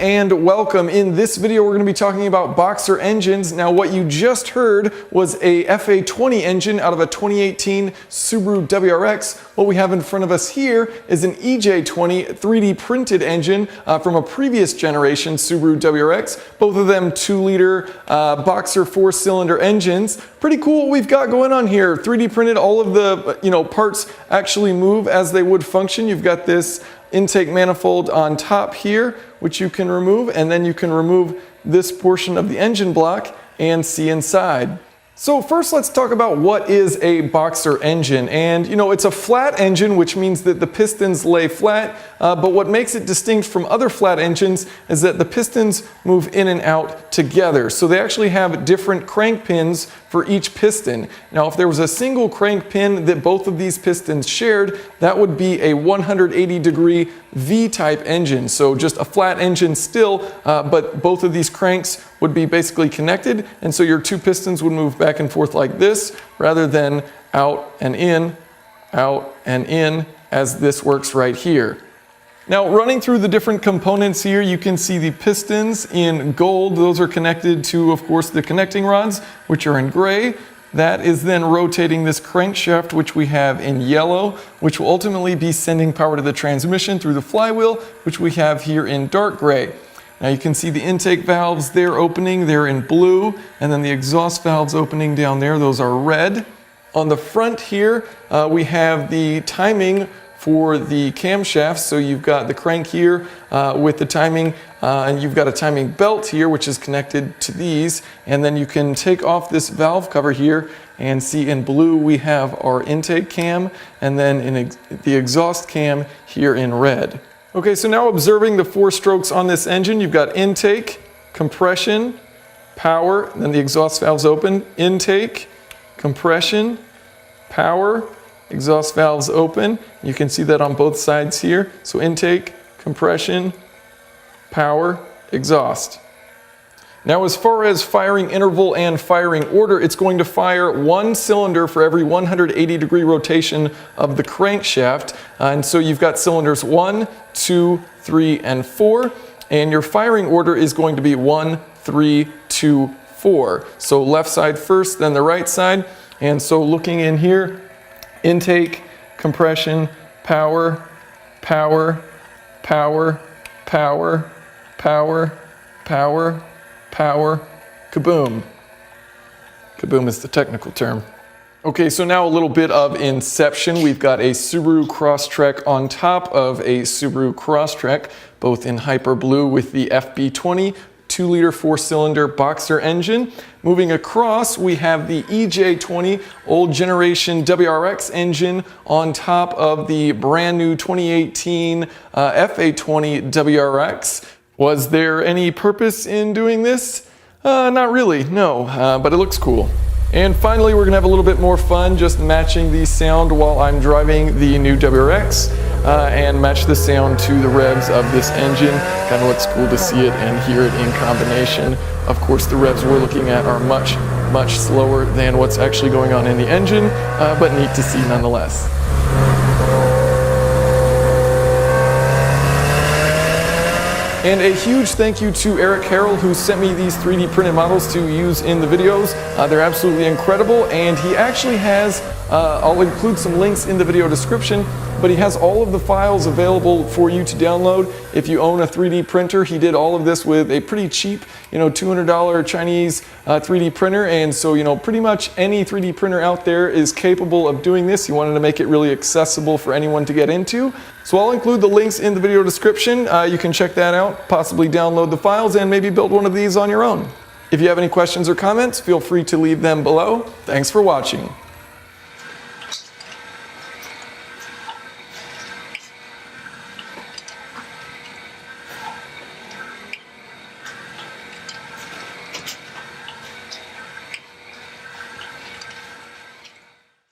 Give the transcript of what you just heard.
and welcome. In this video we're going to be talking about boxer engines. Now what you just heard was a FA20 engine out of a 2018 Subaru WRX. What we have in front of us here is an EJ20 3D printed engine from a previous generation Subaru WRX. Both of them 2-liter boxer 4-cylinder engines. Pretty cool what we've got going on here. 3D printed, all of the parts actually move as they would function. You've got this intake manifold on top here, which you can remove, and then you can remove this portion of the engine block and see inside. So first let's talk about what is a boxer engine. And it's a flat engine, which means that the pistons lay flat, but what makes it distinct from other flat engines is that the pistons move in and out together. So they actually have different crank pins for each piston. Now if there was a single crank pin that both of these pistons shared, that would be a 180-degree V-type engine. So just a flat engine still, but both of these cranks would be basically connected, and so your two pistons would move back and forth like this rather than out and in, as this works right here. Now running through the different components here, you can see the pistons in gold. Those are connected to, of course, the connecting rods, which are in gray. That is then rotating this crankshaft, which we have in yellow, which will ultimately be sending power to the transmission through the flywheel, which we have here in dark gray. Now you can see the intake valves there opening, they're in blue, and then the exhaust valves opening down there, those are red. On the front here, we have the timing for the camshafts. So you've got the crank here with the timing, and you've got a timing belt here, which is connected to these. And then you can take off this valve cover here and see in blue we have our intake cam, and then in the exhaust cam here in red. Okay, so now observing the 4 strokes on this engine, you've got intake, compression, power, and then the exhaust valves open, intake, compression, power, exhaust valves open. You can see that on both sides here. So intake, compression, power, exhaust. Now as far as firing interval and firing order, it's going to fire 1 cylinder for every 180-degree rotation of the crankshaft. And so you've got cylinders 1, 2, 3, and 4. And your firing order is going to be 1, 3, 2, 4. So left side first, then the right side. And so looking in here, intake, compression, power, power, power, power, power, power, power, kaboom. Kaboom is the technical term. Okay, so now a little bit of inception. We've got a Subaru Crosstrek on top of a Subaru Crosstrek, both in hyper blue with the FB20 2-liter 4-cylinder boxer engine. Moving across, we have the EJ20 old generation WRX engine on top of the brand new 2018 FA20 WRX. Was there any purpose in doing this? Not really, no, but it looks cool. And finally, we're gonna have a little bit more fun just matching the sound while I'm driving the new WRX and match the sound to the revs of this engine. Kind of looks cool to see it and hear it in combination. Of course, the revs we're looking at are much, much slower than what's actually going on in the engine, but neat to see nonetheless. And a huge thank you to Eric Harrell, who sent me these 3D printed models to use in the videos. They're absolutely incredible, and he actually has, I'll include some links in the video description, but he has all of the files available for you to download. If you own a 3D printer, he did all of this with a pretty cheap, $200 Chinese 3D printer, and so, pretty much any 3D printer out there is capable of doing this. He wanted to make it really accessible for anyone to get into. So I'll include the links in the video description. You can check that out, possibly download the files, and maybe build one of these on your own. If you have any questions or comments, feel free to leave them below. Thanks for watching.